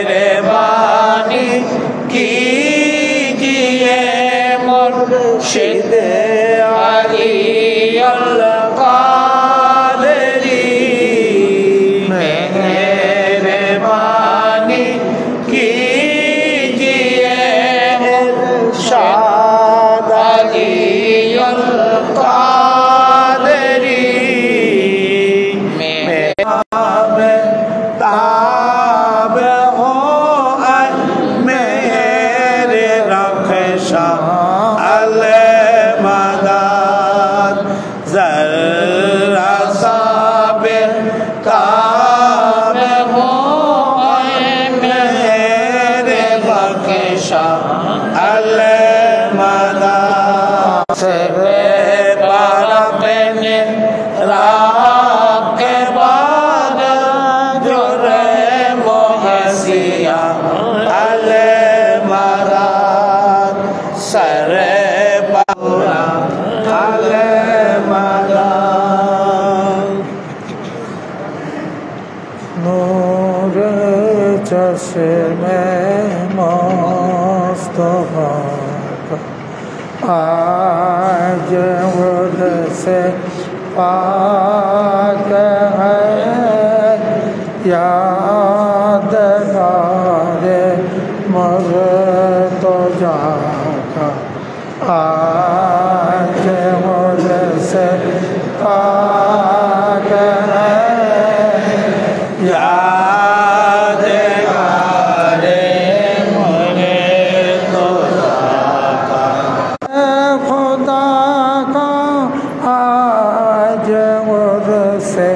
मेहरबानी कीजिए मुर्शिद अली अलकादरी मेहरबानी कीजिए मुर्शिद अली अलकादरी ज़र्रा साबिर ताब हो मेरे बख्शा अल-मदाद से बारक़ ने रात के बाद जो रे मोहसिया अल-मदाद सरे नूर चश्मे मुस्तफ़ा आज से पाक है यादगार मुर्तज़ा का आज से पाक है यादगार मुर्तज़ा का खुदा का आज से